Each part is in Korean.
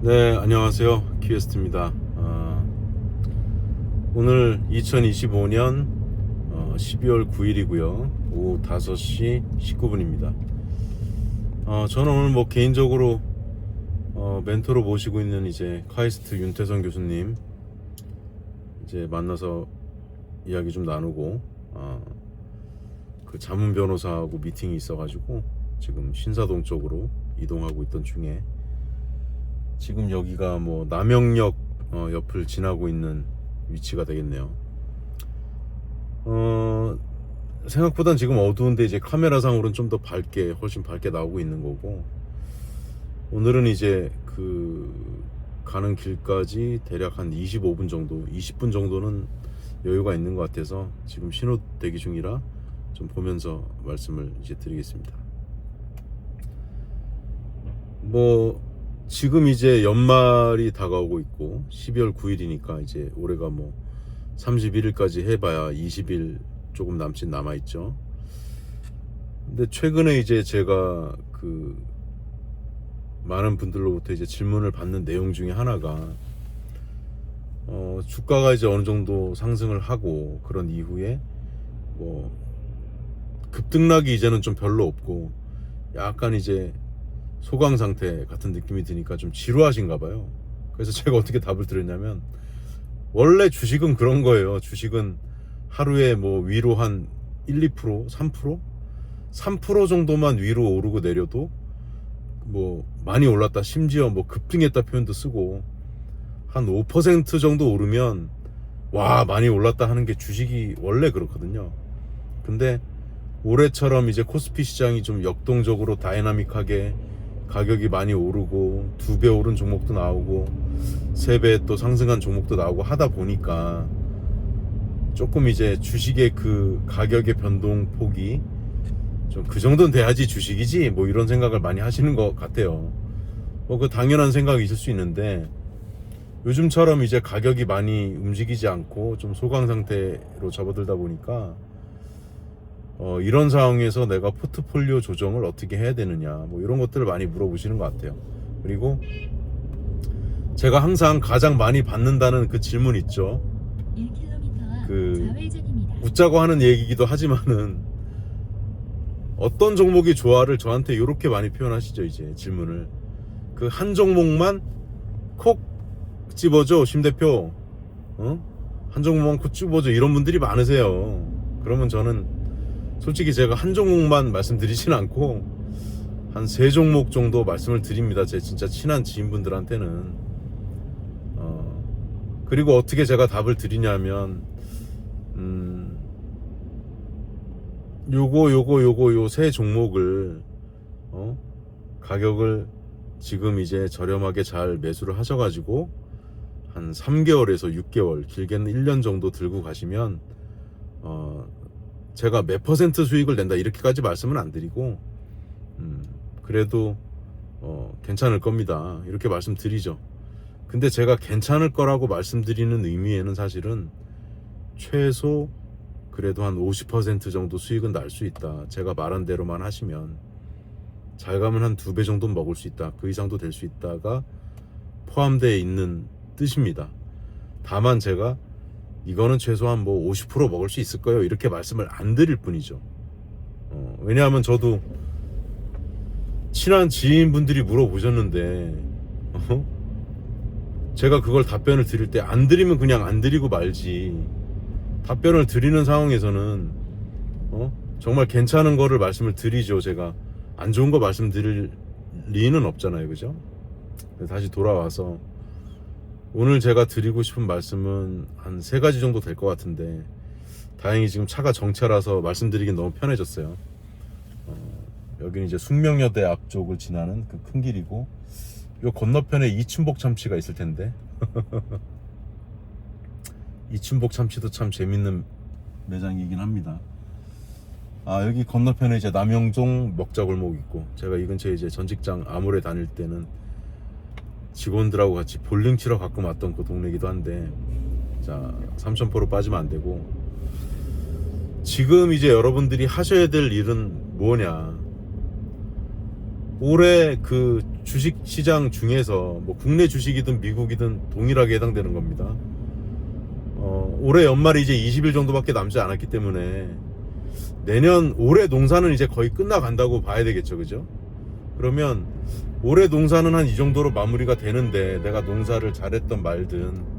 네, 안녕하세요. 퀴에스트입니다. 오늘 2025년 12월 9일이고요. 오후 5시 19분입니다. 저는 오늘 뭐 개인적으로 멘토로 모시고 있는 이제 카이스트 윤태성 교수님 이제 만나서 이야기 좀 나누고 그 자문 변호사하고 미팅이 있어가지고 지금 신사동 쪽으로 이동하고 있던 중에 지금 여기가 뭐 남영역 옆을 지나고 있는 위치가 되겠네요. 생각보단 지금 어두운데 이제 카메라상으로는 좀 더 훨씬 밝게 나오고 있는 거고, 오늘은 이제 그 가는 길까지 대략 한 25분 정도, 20분 정도는 여유가 있는 것 같아서 지금 신호 대기 중이라 좀 보면서 말씀을 이제 드리겠습니다. 뭐 지금 이제 연말이 다가오고 있고 12월 9일이니까 이제 올해가 뭐 31일까지 해봐야 20일 조금 남아있죠. 근데 최근에 이제 제가 그 많은 분들로부터 이제 질문을 받는 내용 중에 하나가 주가가 이제 어느 정도 상승을 하고 그런 이후에 뭐 급등락이 이제는 좀 별로 없고 약간 이제 소강 상태 같은 느낌이 드니까 좀 지루하신가 봐요. 그래서 제가 어떻게 답을 드렸냐면, 원래 주식은 그런 거예요. 주식은 하루에 뭐 위로 한 1, 2%, 3%? 3% 정도만 위로 오르고 내려도 뭐 많이 올랐다, 심지어 뭐 급등했다 표현도 쓰고, 한 5% 정도 오르면 와 많이 올랐다 하는 게 주식이 원래 그렇거든요. 근데 올해처럼 이제 코스피 시장이 좀 역동적으로 다이나믹하게 가격이 많이 오르고 2배 오른 종목도 나오고 3배 또 상승한 종목도 나오고 하다 보니까 조금 이제 주식의 그 가격의 변동폭이 좀 그 정도는 돼야지 주식이지 뭐 이런 생각을 많이 하시는 것 같아요. 뭐 그 당연한 생각이 있을 수 있는데, 요즘처럼 이제 가격이 많이 움직이지 않고 좀 소강 상태로 접어들다 보니까 이런 상황에서 내가 포트폴리오 조정을 어떻게 해야 되느냐 뭐 이런 것들을 많이 물어보시는 것 같아요. 그리고 제가 항상 가장 많이 받는다는 그 질문 있죠. 그 웃자고 하는 얘기이기도 하지만은 어떤 종목이 좋아를 저한테 이렇게 많이 표현하시죠. 이제 질문을 그 한 종목만 콕 집어줘 심 대표, 한 종목만 콕 집어줘 이런 분들이 많으세요. 그러면 저는 솔직히 제가 한 종목만 말씀드리진 않고 한 3종목 정도 말씀을 드립니다. 제 진짜 친한 지인분들한테는. 그리고 어떻게 제가 답을 드리냐면 요 3종목을 가격을 지금 이제 저렴하게 잘 매수를 하셔가지고 한 3개월에서 6개월, 길게는 1년 정도 들고 가시면 제가 몇 % 수익을 낸다 이렇게까지 말씀은 안 드리고 그래도 괜찮을 겁니다 이렇게 말씀드리죠. 근데 제가 괜찮을 거라고 말씀드리는 의미에는 사실은 최소 그래도 한 50% 정도 수익은 날 수 있다, 제가 말한 대로만 하시면 잘 가면 한 2배 정도는 먹을 수 있다, 그 이상도 될 수 있다가 포함되어 있는 뜻입니다. 다만 제가 이거는 최소한 뭐 50% 먹을 수 있을 거예요 이렇게 말씀을 안 드릴 뿐이죠. 왜냐하면 저도 친한 지인분들이 물어보셨는데 제가 그걸 답변을 드릴 때 안 드리면 그냥 안 드리고 말지, 답변을 드리는 상황에서는 정말 괜찮은 거를 말씀을 드리죠. 제가 안 좋은 거 말씀드릴 리는 없잖아요, 그죠? 다시 돌아와서 오늘 제가 드리고 싶은 말씀은 한 3가지 정도 될 것 같은데, 다행히 지금 차가 정차라서 말씀드리긴 너무 편해졌어요. 여기는 이제 숙명여대 앞쪽을 지나는 그 큰 길이고, 요 건너편에 이춘복 참치가 있을 텐데 이춘복 참치도 참 재밌는 매장이긴 합니다. 여기 건너편에 이제 남영종 먹자골목 있고, 제가 이 근처에 이제 전 직장 아모레 다닐 때는 직원들하고 같이 볼링 치러 가끔 왔던 그 동네이기도 한데, 자 삼천포로 빠지면 안 되고, 지금 이제 여러분들이 하셔야 될 일은 뭐냐, 올해 그 주식 시장 중에서 뭐 국내 주식이든 미국이든 동일하게 해당되는 겁니다. 올해 연말이 이제 20일 정도밖에 남지 않았기 때문에 내년 올해 농사는 이제 거의 끝나간다고 봐야 되겠죠, 그죠? 그러면 올해 농사는 한 이 정도로 마무리가 되는데 내가 농사를 잘했던 말든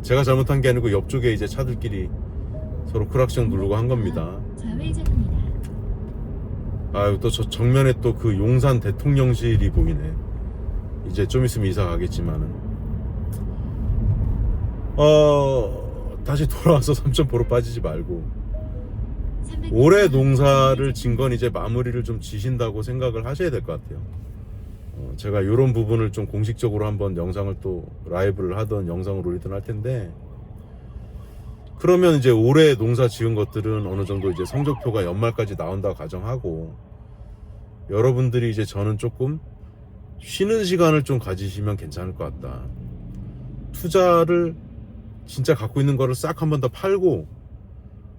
제가 잘못한 게 아니고 옆쪽에 이제 차들끼리 서로 크락션 누르고 한 겁니다. 좌회전입니다. 아유, 또 저 정면에 또 그 용산 대통령실이 보이네. 이제 좀 있으면 이사 가겠지만은 다시 돌아와서 삼천포로 빠지지 말고 올해 농사를 진 건 이제 마무리를 좀 지신다고 생각을 하셔야 될 것 같아요. 제가 이런 부분을 좀 공식적으로 한번 영상을 또 라이브를 하던 영상을 올리든 할 텐데, 그러면 이제 올해 농사 지은 것들은 어느 정도 이제 성적표가 연말까지 나온다 가정하고, 여러분들이 이제 저는 조금 쉬는 시간을 좀 가지시면 괜찮을 것 같다. 투자를 진짜 갖고 있는 거를 싹 한 번 더 팔고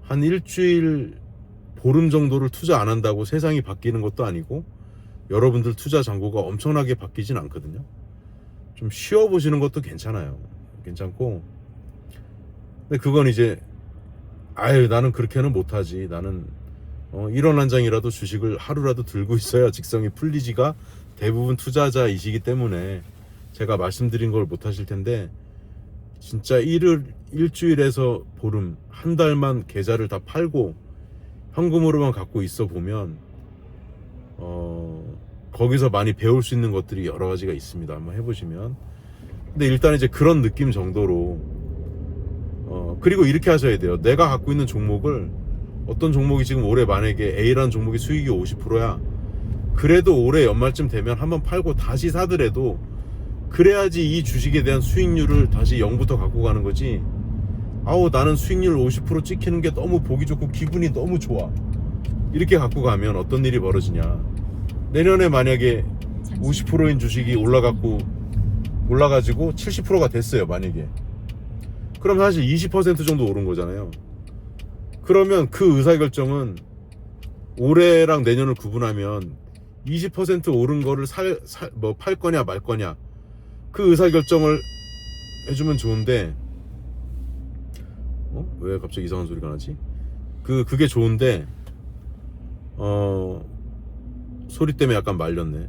한 일주일 보름 정도를 투자 안 한다고 세상이 바뀌는 것도 아니고 여러분들 투자 잔고가 엄청나게 바뀌진 않거든요. 좀 쉬어보시는 것도 괜찮아요. 괜찮고, 근데 그건 이제 아유 나는 그렇게는 못하지, 나는 1원 한 장이라도 주식을 하루라도 들고 있어야 직성이 풀리지가 대부분 투자자이시기 때문에 제가 말씀드린 걸 못하실 텐데, 진짜 일주일에서 보름, 한 달만 계좌를 다 팔고 현금으로만 갖고 있어 보면 거기서 많이 배울 수 있는 것들이 여러 가지가 있습니다. 한번 해보시면. 근데 일단 이제 그런 느낌 정도로 그리고 이렇게 하셔야 돼요. 내가 갖고 있는 종목을, 어떤 종목이 지금 올해 만약에 A라는 종목이 수익이 50%야 그래도 올해 연말쯤 되면 한번 팔고 다시 사더라도 그래야지 이 주식에 대한 수익률을 다시 0부터 갖고 가는 거지. 아우 나는 수익률 50% 찍히는 게 너무 보기 좋고 기분이 너무 좋아, 이렇게 갖고 가면 어떤 일이 벌어지냐, 내년에 만약에 50%인 주식이 올라가지고 70%가 됐어요 만약에. 그럼 사실 20% 정도 오른 거잖아요. 그러면 그 의사결정은 올해랑 내년을 구분하면 20% 오른 거를 팔 거냐 말 거냐, 그 의사결정을 해주면 좋은데, 왜 갑자기 이상한 소리가 나지? 그게 좋은데, 소리 때문에 약간 말렸네.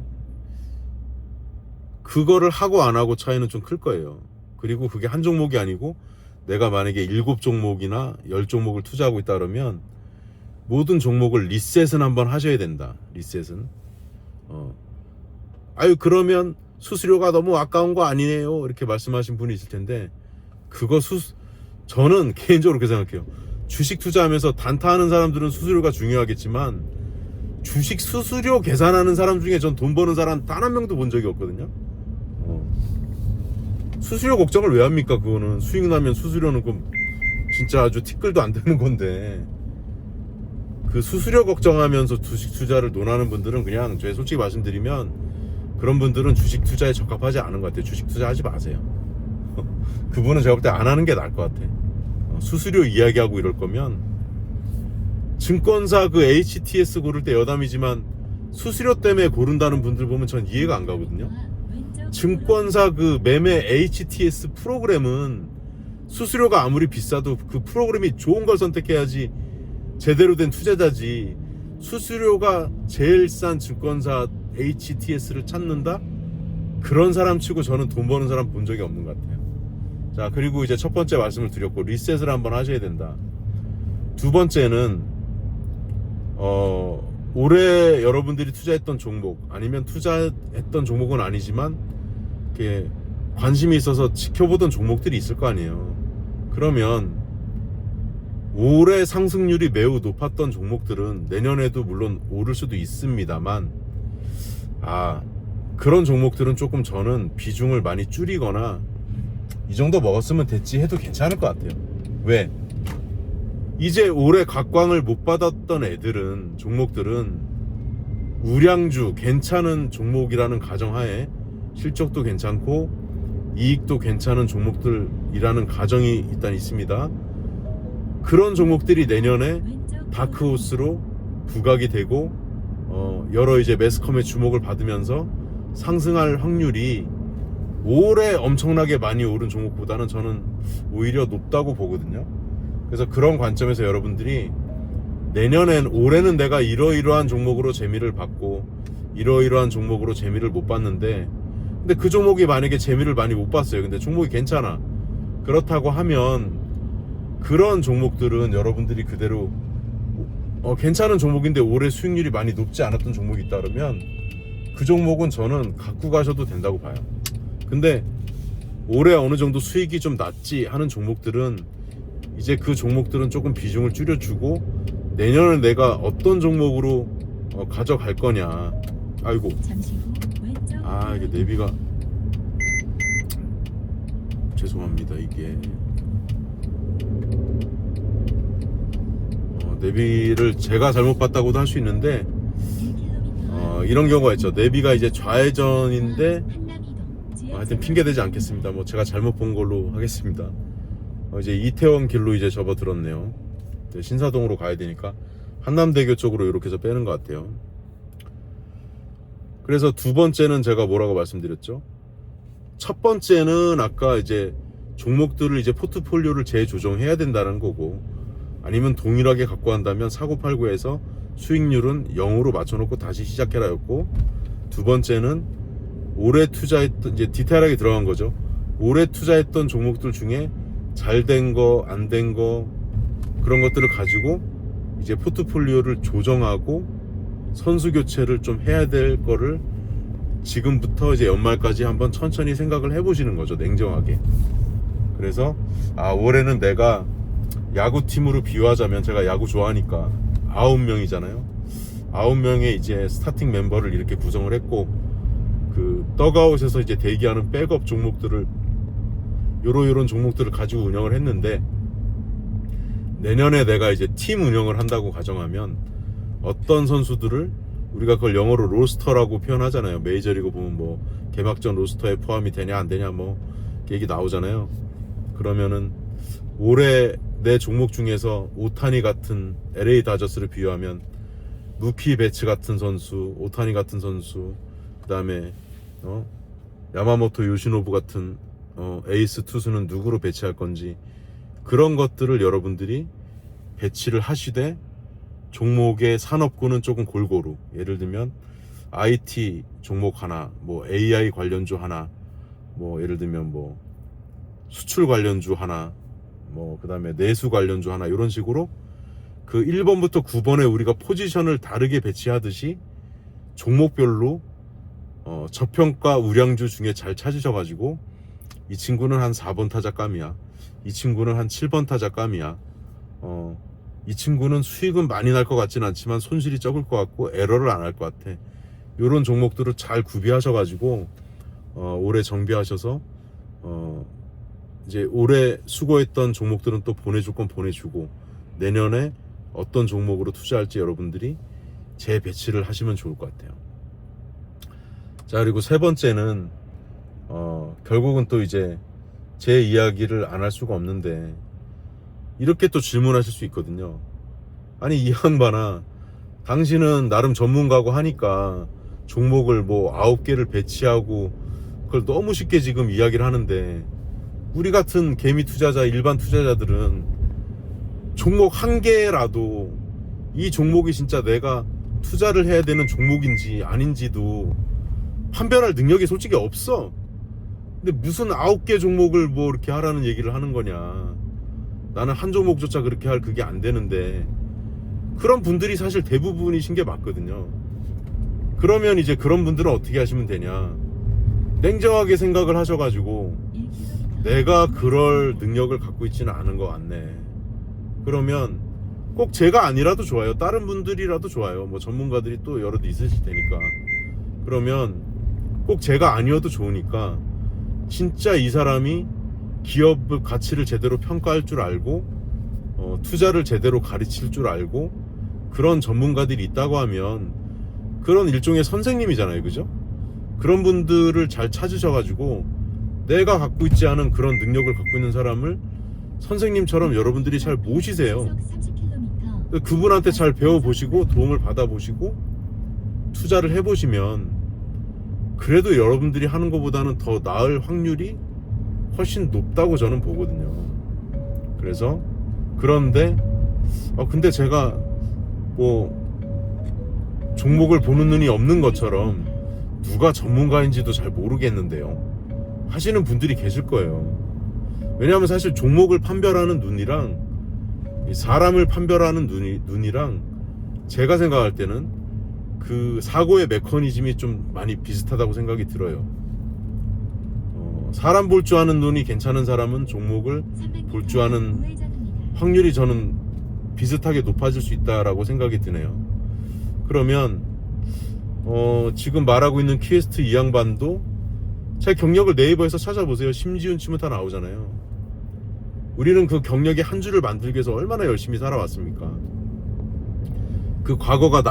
그거를 하고 안 하고 차이는 좀 클 거예요. 그리고 그게 한 종목이 아니고 내가 만약에 7종목이나 10종목을 투자하고 있다 그러면 모든 종목을 리셋은 한번 하셔야 된다. 리셋은. 아유 그러면 수수료가 너무 아까운 거 아니네요, 이렇게 말씀하신 분이 있을 텐데, 저는 개인적으로 그렇게 생각해요. 주식 투자하면서 단타하는 사람들은 수수료가 중요하겠지만 주식 수수료 계산하는 사람 중에 전 돈 버는 사람 단 한 명도 본 적이 없거든요. 수수료 걱정을 왜 합니까? 그거는 수익 나면 수수료는 진짜 아주 티끌도 안 되는 건데, 그 수수료 걱정하면서 주식 투자를 논하는 분들은 그냥 제가 솔직히 말씀드리면 그런 분들은 주식 투자에 적합하지 않은 것 같아요. 주식 투자하지 마세요. 그분은 제가 볼 때 안 하는 게 나을 것 같아. 수수료 이야기하고 이럴 거면 증권사 그 HTS 고를 때 여담이지만 수수료 때문에 고른다는 분들 보면 전 이해가 안 가거든요. 증권사 그 매매 HTS 프로그램은 수수료가 아무리 비싸도 그 프로그램이 좋은 걸 선택해야지 제대로 된 투자자지, 수수료가 제일 싼 증권사 HTS를 찾는다? 그런 사람 치고 저는 돈 버는 사람 본 적이 없는 것 같아요. 자, 그리고 이제 첫 번째 말씀을 드렸고, 리셋을 한번 하셔야 된다. 두 번째는 올해 여러분들이 투자했던 종목, 아니면 투자했던 종목은 아니지만 이렇게 관심이 있어서 지켜보던 종목들이 있을 거 아니에요. 그러면 올해 상승률이 매우 높았던 종목들은 내년에도 물론 오를 수도 있습니다만, 그런 종목들은 조금 저는 비중을 많이 줄이거나 이 정도 먹었으면 됐지 해도 괜찮을 것 같아요. 왜? 이제 올해 각광을 못 받았던 종목들은 우량주 괜찮은 종목이라는 가정하에 실적도 괜찮고 이익도 괜찮은 종목들이라는 가정이 일단 있습니다. 그런 종목들이 내년에 다크호스로 부각이 되고 여러 이제 매스컴의 주목을 받으면서 상승할 확률이 올해 엄청나게 많이 오른 종목보다는 저는 오히려 높다고 보거든요. 그래서 그런 관점에서 여러분들이 올해는 내가 이러이러한 종목으로 재미를 받고 이러이러한 종목으로 재미를 못 봤는데, 근데 그 종목이 만약에 재미를 많이 못 봤어요. 근데 종목이 괜찮아. 그렇다고 하면 그런 종목들은 여러분들이 그대로 괜찮은 종목인데 올해 수익률이 많이 높지 않았던 종목이 있다 그러면 그 종목은 저는 갖고 가셔도 된다고 봐요. 근데 올해 어느 정도 수익이 좀 낮지 하는 종목들은 이제 그 종목들은 조금 비중을 줄여주고 내년에 내가 어떤 종목으로 가져갈 거냐. 아이고, 이게 내비가 죄송합니다. 이게 내비를 제가 잘못 봤다고도 할 수 있는데 이런 경우가 있죠. 내비가 이제 좌회전인데 하여튼 핑계대지 않겠습니다. 뭐 제가 잘못 본 걸로 하겠습니다. 이제 이태원 길로 이제 접어들었네요. 신사동으로 가야 되니까 한남대교 쪽으로 이렇게 해서 빼는 것 같아요. 그래서 두 번째는 제가 뭐라고 말씀드렸죠? 첫 번째는 아까 이제 종목들을 이제 포트폴리오를 재조정해야 된다는 거고, 아니면 동일하게 갖고 한다면 사고팔고해서 수익률은 0으로 맞춰놓고 다시 시작해라였고, 두 번째는 올해 투자했던, 이제 디테일하게 들어간 거죠. 올해 투자했던 종목들 중에 잘 된 거, 안 된 거, 그런 것들을 가지고 이제 포트폴리오를 조정하고 선수 교체를 좀 해야 될 거를 지금부터 이제 연말까지 한번 천천히 생각을 해보시는 거죠. 냉정하게. 그래서 올해는 내가 야구팀으로 비유하자면, 제가 야구 좋아하니까 9명이잖아요. 9명의 이제 스타팅 멤버를 이렇게 구성을 했고, 그 더그아웃에서 이제 대기하는 백업 종목들을 요런 종목들을 가지고 운영을 했는데, 내년에 내가 이제 팀 운영을 한다고 가정하면 어떤 선수들을 우리가 그걸 영어로 로스터라고 표현하잖아요. 메이저리그 보면 뭐 개막전 로스터에 포함이 되냐 안 되냐 뭐 얘기 나오잖아요. 그러면은 올해 내 종목 중에서 오타니 같은 LA 다저스를 비유하면 무키 베츠 같은 선수, 오타니 같은 선수, 그 다음에 야마모토 요시노부 같은 에이스 투수는 누구로 배치할 건지, 그런 것들을 여러분들이 배치를 하시되 종목의 산업군은 조금 골고루, 예를 들면 IT 종목 하나, 뭐 AI 관련주 하나, 뭐 예를 들면 뭐 수출 관련주 하나, 뭐 그 다음에 내수 관련주 하나, 이런 식으로 그 1번부터 9번에 우리가 포지션을 다르게 배치하듯이 종목별로 저평가 우량주 중에 잘 찾으셔가지고, 이 친구는 한 4번 타자감이야, 이 친구는 한 7번 타자감이야, 이 친구는 수익은 많이 날 것 같진 않지만 손실이 적을 것 같고 에러를 안 할 것 같아, 이런 종목들을 잘 구비하셔가지고 올해 정비하셔서 이제 올해 수고했던 종목들은 또 보내줄 건 보내주고, 내년에 어떤 종목으로 투자할지 여러분들이 재배치를 하시면 좋을 것 같아요. 자, 그리고 세 번째는 결국은 또 이제 제 이야기를 안 할 수가 없는데, 이렇게 또 질문하실 수 있거든요. 아니 이 양반아, 당신은 나름 전문가고 하니까 종목을 뭐 9개를 배치하고 그걸 너무 쉽게 지금 이야기를 하는데, 우리 같은 개미 투자자, 일반 투자자들은 종목 한 개라도 이 종목이 진짜 내가 투자를 해야 되는 종목인지 아닌지도 판별할 능력이 솔직히 없어. 근데 무슨 9개 종목을 뭐 이렇게 하라는 얘기를 하는 거냐. 나는 한 종목조차 그렇게 할 그게 안 되는데, 그런 분들이 사실 대부분이신 게 맞거든요. 그러면 이제 그런 분들은 어떻게 하시면 되냐, 냉정하게 생각을 하셔가지고 내가 그럴 능력을 갖고 있지는 않은 것 같네. 그러면 꼭 제가 아니라도 좋아요, 다른 분들이라도 좋아요, 뭐 전문가들이 또 여럿 있으실 테니까. 그러면 꼭 제가 아니어도 좋으니까 진짜 이 사람이 기업 가치를 제대로 평가할 줄 알고 투자를 제대로 가르칠 줄 알고 그런 전문가들이 있다고 하면 그런 일종의 선생님이잖아요, 그죠? 그런 분들을 잘 찾으셔가지고 내가 갖고 있지 않은 그런 능력을 갖고 있는 사람을 선생님처럼 여러분들이 잘 모시세요. 그분한테 잘 배워보시고 도움을 받아보시고 투자를 해보시면 그래도 여러분들이 하는 것보다는 더 나을 확률이 훨씬 높다고 저는 보거든요. 그래서 그런데 근데 제가 뭐 종목을 보는 눈이 없는 것처럼 누가 전문가인지도 잘 모르겠는데요 하시는 분들이 계실 거예요. 왜냐하면 사실 종목을 판별하는 눈이랑 사람을 판별하는 눈이랑 제가 생각할 때는 그 사고의 메커니즘이 좀 많이 비슷하다고 생각이 들어요. 사람 볼 줄 아는 눈이 괜찮은 사람은 종목을 볼 줄 아는 확률이 저는 비슷하게 높아질 수 있다라고 생각이 드네요. 그러면 지금 말하고 있는 퀘스트 이 양반도 제 경력을 네이버에서 찾아보세요. 심지훈 치면 다 나오잖아요. 우리는 그 경력의 한 줄을 만들기 위해서 얼마나 열심히 살아왔습니까? 그 과거가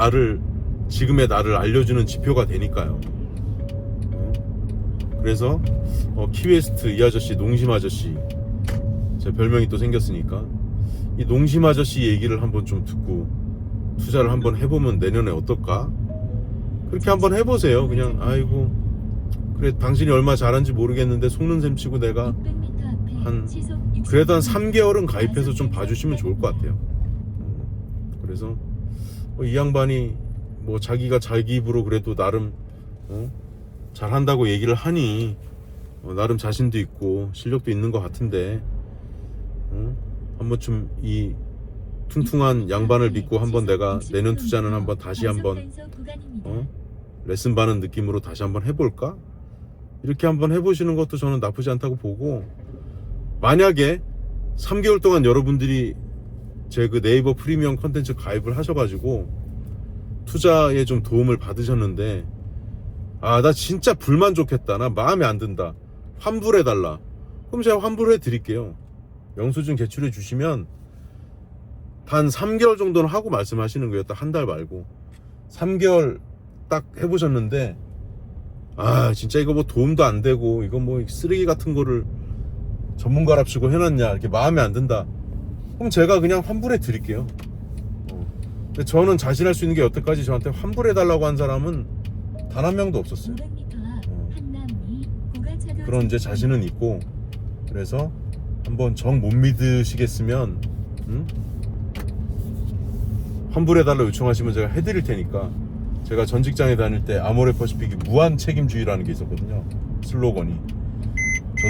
지금의 나를 알려주는 지표가 되니까요. 그래서 키웨스트 이 아저씨, 농심 아저씨, 제 별명이 또 생겼으니까 이 농심 아저씨 얘기를 한번 좀 듣고 투자를 한번 해보면 내년에 어떨까? 그렇게 한번 해보세요. 그냥 아이고 그래 당신이 얼마 잘한지 모르겠는데 속는 셈 치고 내가 그래도 한 3개월은 가입해서 좀 봐주시면 좋을 것 같아요. 그래서 이 양반이 뭐 자기가 자기 입으로 그래도 나름 잘한다고 얘기를 하니 나름 자신도 있고 실력도 있는 것 같은데 한번 좀 이 퉁퉁한 양반을 믿고 한번 내가 내년 투자는 한번 다시 한번 레슨 받는 느낌으로 다시 한번 해볼까? 이렇게 한번 해보시는 것도 저는 나쁘지 않다고 보고, 만약에 3개월 동안 여러분들이 제 그 네이버 프리미엄 컨텐츠 가입을 하셔가지고 투자에 좀 도움을 받으셨는데 나 진짜 불만족했다, 나 마음에 안 든다, 환불해달라, 그럼 제가 환불해 드릴게요. 영수증 제출해 주시면 단 3개월 정도는 하고 말씀하시는 거예요. 딱 한 달 말고 3개월 딱 해보셨는데 진짜 이거 뭐 도움도 안 되고 이거 뭐 쓰레기 같은 거를 전문가랍시고 해놨냐, 이렇게 마음에 안 든다, 그럼 제가 그냥 환불해 드릴게요. 근데 저는 자신할 수 있는 게 여태까지 저한테 환불해 달라고 한 사람은 단 한 명도 없었어요. 그런 이제 자신은 있고, 그래서 한번 정 못 믿으시겠으면 환불해 달라 요청하시면 제가 해드릴 테니까. 제가 전 직장에 다닐 때 아모레퍼시픽이 무한 책임주의라는 게 있었거든요, 슬로건이.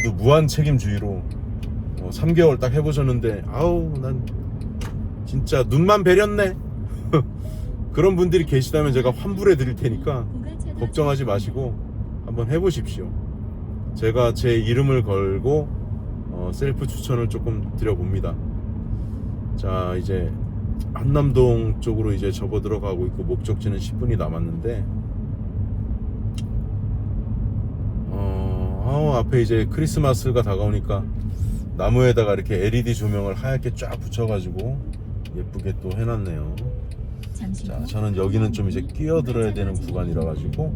저도 무한 책임주의로 3개월 딱 해보셨는데 난 진짜 눈만 베렸네 그런 분들이 계시다면 제가 환불해 드릴 테니까 걱정하지 마시고 한번 해보십시오. 제가 제 이름을 걸고 셀프 추천을 조금 드려봅니다. 자, 이제 한남동 쪽으로 이제 접어 들어가고 있고 목적지는 10분이 남았는데 앞에 이제 크리스마스가 다가오니까 나무에다가 이렇게 LED 조명을 하얗게 쫙 붙여가지고 예쁘게 또 해놨네요. 자, 저는 여기는 좀 이제 끼어들어야 되는 구간이라 가지고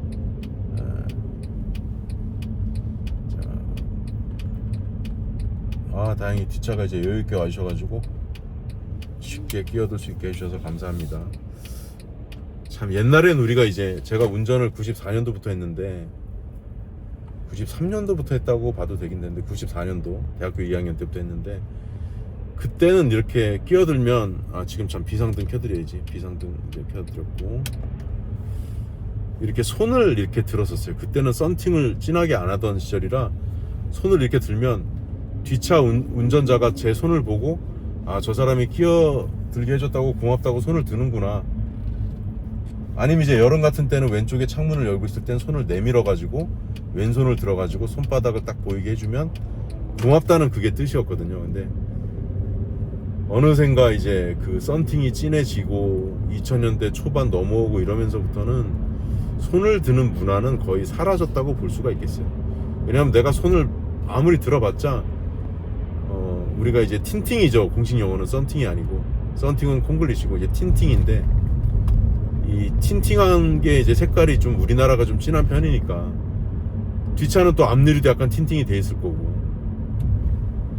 다행히 뒷차가 이제 여유있게 와주셔가지고 쉽게 끼어들 수 있게 해주셔서 감사합니다. 참, 옛날엔 우리가 이제 제가 운전을 94년도부터 했는데 93년도부터 했다고 봐도 되긴 되는데 94년도 대학교 2학년 때부터 했는데, 그때는 이렇게 끼어들면 지금 참 비상등 켜드려야지. 비상등 이제 켜드렸고 이렇게 손을 이렇게 들었었어요. 그때는 썬팅을 진하게 안 하던 시절이라 손을 이렇게 들면 뒷차 운전자가 제 손을 보고 저 사람이 끼어들게 해줬다고 고맙다고 손을 드는구나. 아니면 이제 여름 같은 때는 왼쪽에 창문을 열고 있을 땐 손을 내밀어 가지고 왼손을 들어 가지고 손바닥을 딱 보이게 해주면 고맙다는 그게 뜻이었거든요. 근데 어느샌가 이제 그 썬팅이 진해지고 2000년대 초반 넘어오고 이러면서부터는 손을 드는 문화는 거의 사라졌다고 볼 수가 있겠어요. 왜냐하면 내가 손을 아무리 들어봤자 우리가 이제 틴팅이죠. 공식 용어는 썬팅이 아니고, 썬팅은 콩글리시고 이제 틴팅인데, 이 틴팅한 게 이제 색깔이 좀 우리나라가 좀 진한 편이니까 뒷차는 또 앞유리도 약간 틴팅이 돼 있을 거고,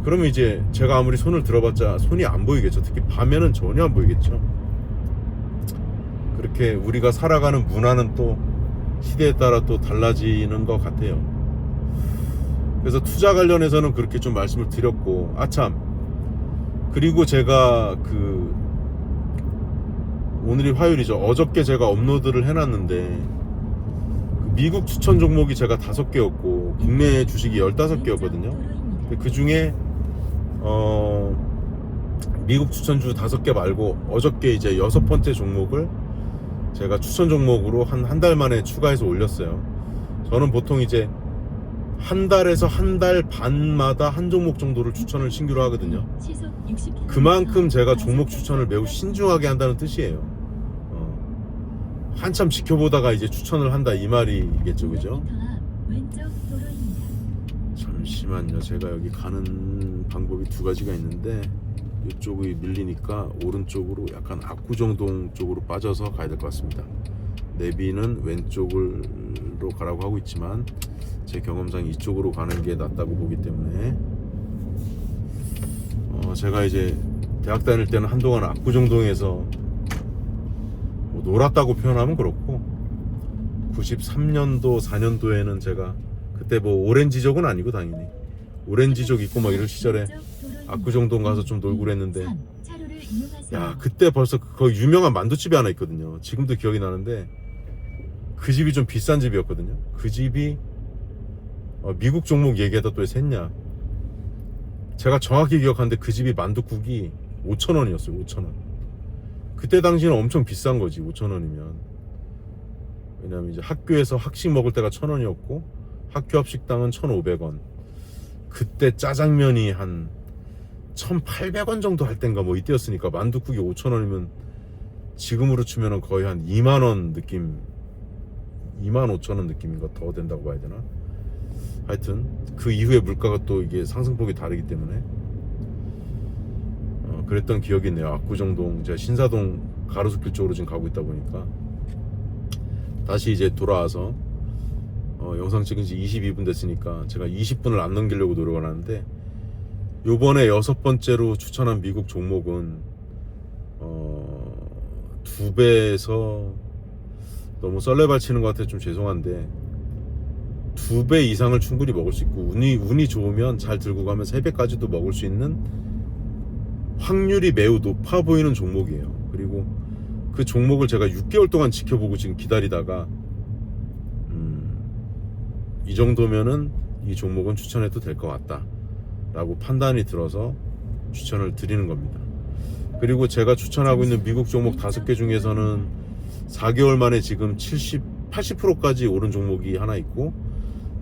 그러면 이제 제가 아무리 손을 들어봤자 손이 안 보이겠죠. 특히 밤에는 전혀 안 보이겠죠. 그렇게 우리가 살아가는 문화는 또 시대에 따라 또 달라지는 것 같아요. 그래서 투자 관련해서는 그렇게 좀 말씀을 드렸고, 아참, 그리고 제가 오늘이 화요일이죠. 어저께 제가 업로드를 해놨는데 미국 추천 종목이 제가 5개였고 국내 주식이 15개였거든요. 그 중에 미국 추천주 5개 말고 어저께 이제 6번째 종목을 제가 추천 종목으로 한 달 만에 추가해서 올렸어요. 저는 보통 이제 한 달에서 한 달 반마다 한 종목 정도를 추천을 신규로 하거든요. 그만큼 제가 종목 추천을 매우 신중하게 한다는 뜻이에요. 한참 지켜보다가 이제 추천을 한다 이 말이겠죠, 그죠? 잠시만요. 제가 여기 가는 방법이 2가지가 있는데 이쪽이 밀리니까 오른쪽으로 약간 압구정동 쪽으로 빠져서 가야 될 것 같습니다. 내비는 왼쪽으로 가라고 하고 있지만 제 경험상 이쪽으로 가는 게 낫다고 보기 때문에 제가 이제 대학 다닐 때는 한동안 압구정동에서 놀았다고 표현하면 그렇고 93년도 4년도에는 제가 그때 뭐 오렌지족은 아니고 당연히 오렌지족 있고 막 이럴 시절에 압구정동 가서 좀 놀고 그랬는데, 야 그때 벌써 거기 유명한 만두집이 하나 있거든요. 지금도 기억이 나는데 그 집이 좀 비싼 집이었거든요. 그 집이 미국 종목 얘기하다 또 왜 샜냐, 제가 정확히 기억하는데 그 집이 만두국이 5,000원이었어요 5,000원. 그때 당시는 엄청 비싼 거지 5,000원이면. 왜냐면 이제 학교에서 학식 먹을 때가 1,000원이었고 학교 합식당은 1,500원. 그때 짜장면이 한 1,800원 정도 할 땐가 뭐 이때였으니까 만두국이 5,000원이면 지금으로 치면은 거의 한 2만원 느낌, 25,000원 느낌인가 더 된다고 봐야 되나. 하여튼 그 이후에 물가가 또 이게 상승폭이 다르기 때문에 그랬던 기억이 있네요. 압구정동, 제가 신사동 가로수길 쪽으로 지금 가고 있다 보니까 다시 이제 돌아와서 영상 찍은 지 22분 됐으니까 제가 20분을 안 넘기려고 노력을 하는데, 요번에 6번째로 추천한 미국 종목은 2배에서 너무 썰레발 치는 것 같아서 좀 죄송한데 2배 이상을 충분히 먹을 수 있고 운이 좋으면 잘 들고 가면 3배까지도 먹을 수 있는 확률이 매우 높아 보이는 종목이에요. 그리고 그 종목을 제가 6개월 동안 지켜보고 지금 기다리다가 이 정도면은 이 종목은 추천해도 될 것 같다 라고 판단이 들어서 추천을 드리는 겁니다. 그리고 제가 추천하고 있는 미국 종목 5개 중에서는 4개월 만에 지금 80%까지 오른 종목이 하나 있고,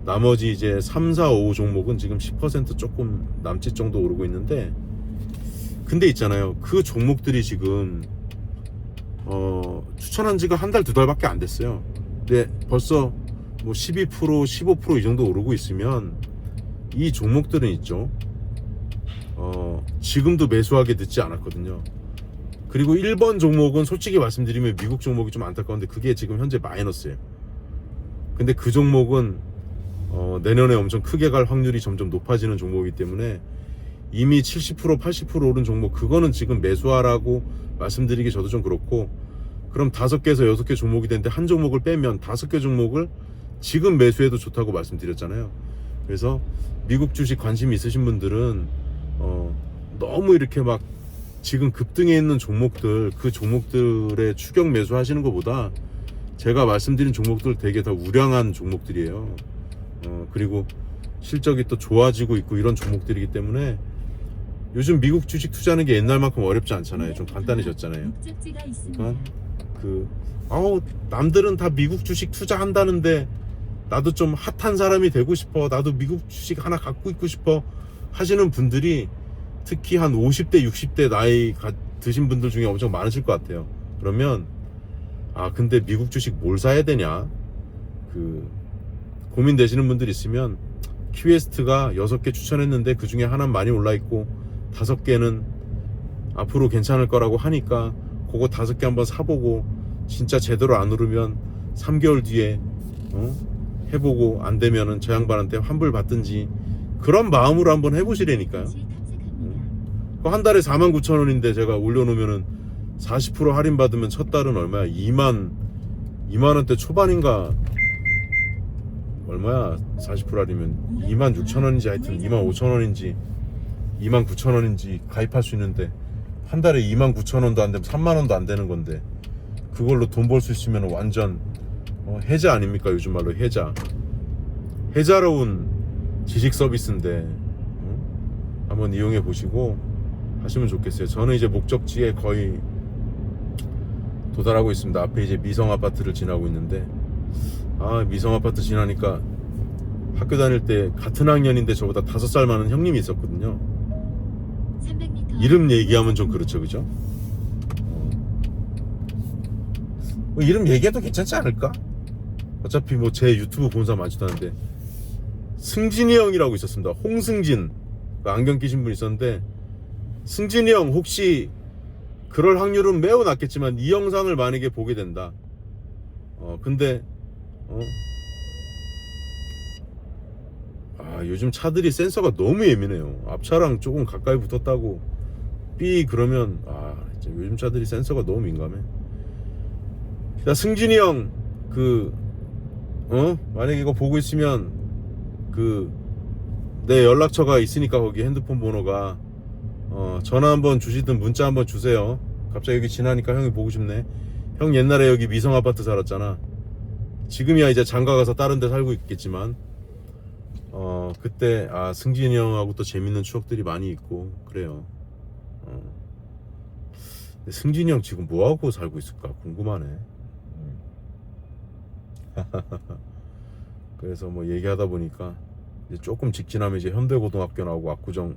나머지 이제 3, 4, 5 종목은 지금 10% 조금 남짓 정도 오르고 있는데, 근데 있잖아요, 그 종목들이 지금 추천한 지가 한 달, 2달밖에 안 됐어요. 근데 벌써 뭐 12%, 15% 이 정도 오르고 있으면 이 종목들은 있죠, 지금도 매수하기 늦지 않았거든요. 그리고 1번 종목은 솔직히 말씀드리면 미국 종목이 좀 안타까운데 그게 지금 현재 마이너스예요. 근데 그 종목은 내년에 엄청 크게 갈 확률이 점점 높아지는 종목이기 때문에 이미 70%, 80% 오른 종목, 그거는 지금 매수하라고 말씀드리기 저도 좀 그렇고, 그럼 5개에서 6개 종목이 되는데 한 종목을 빼면 5개 종목을 지금 매수해도 좋다고 말씀드렸잖아요. 그래서 미국 주식 관심 있으신 분들은 너무 이렇게 막 지금 급등해 있는 종목들, 그 종목들의 추격 매수 하시는 것보다 제가 말씀드린 종목들 되게 다 우량한 종목들이에요. 그리고 실적이 또 좋아지고 있고 이런 종목들이기 때문에 요즘 미국 주식 투자하는 게 옛날만큼 어렵지 않잖아요. 좀 간단해졌잖아요. 그러니까 남들은 다 미국 주식 투자한다는데 나도 좀 핫한 사람이 되고 싶어, 나도 미국 주식 하나 갖고 있고 싶어 하시는 분들이 특히 한 50대 60대 나이 드신 분들 중에 엄청 많으실 것 같아요. 그러면 근데 미국 주식 뭘 사야 되냐 고민되시는 분들 있으면 큐에스트가 6개 추천했는데 그 중에 하나는 많이 올라있고 5개는 앞으로 괜찮을 거라고 하니까 그거 5개 한번 사보고 진짜 제대로 안 오르면 3개월 뒤에 해보고 안 되면은 저 양반한테 환불 받든지 그런 마음으로 한번 해보시라니까요. 한 달에 49,000원인데 제가 올려놓으면은 40% 할인 받으면 첫 달은 얼마야? 2만 원대 초반인가? 얼마야? 40% 할인이면 2만 6천 원인지 하여튼 2만 5천 원인지 2만 9천 원인지 가입할 수 있는데 한 달에 2만 9천 원도 안 되면 3만 원도 안 되는 건데 그걸로 돈 벌 수 있으면 완전 혜자 아닙니까? 요즘 말로 혜자로운 지식 서비스인데 한번 이용해 보시고 하시면 좋겠어요. 저는 이제 목적지에 거의 도달하고 있습니다. 앞에 이제 미성 아파트를 지나고 있는데 미성 아파트 지나니까 학교 다닐 때 같은 학년인데 저보다 5살 많은 형님이 있었거든요. 300m 이름 얘기하면 좀 그렇죠, 그죠? 이름 얘기해도 괜찮지 않을까? 어차피 뭐 제 유튜브 본 사람 많지도 않은데 승진이 형이라고 있었습니다. 홍승진 안경 끼신 분 있었는데 승진이 형 혹시 그럴 확률은 매우 낮겠지만 이 영상을 만약에 보게 된다. 근데 요즘 차들이 센서가 너무 예민해요. 앞차랑 조금 가까이 붙었다고 삐 그러면 이제 요즘 차들이 센서가 너무 민감해. 야 승진이 형 만약에 이거 보고 있으면 내 연락처가 있으니까 거기 핸드폰 번호가 전화 한번 주시든 문자 한번 주세요. 갑자기 여기 지나니까 형이 보고 싶네. 형 옛날에 여기 미성 아파트 살았잖아. 지금이야 이제 장가 가서 다른 데 살고 있겠지만 그때 승진이 형하고 또 재밌는 추억들이 많이 있고 그래요. 근데 승진이 형 지금 뭐하고 살고 있을까 궁금하네. 그래서 뭐 얘기하다 보니까 이제 조금 직진하면 이제 현대고등학교 나오고 압구정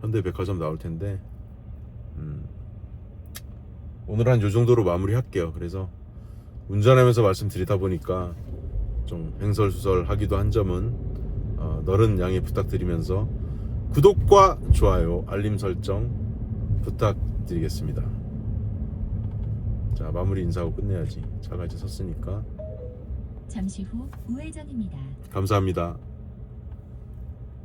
현대백화점 나올 텐데 오늘 한 요 정도로 마무리 할게요. 그래서 운전하면서 말씀드리다 보니까 좀 횡설수설하기도 한 점은 너른 양해 부탁드리면서 구독과 좋아요 알림 설정 부탁드리겠습니다. 자 마무리 인사하고 끝내야지. 차가 이제 섰으니까 잠시 후 우회전입니다. 감사합니다.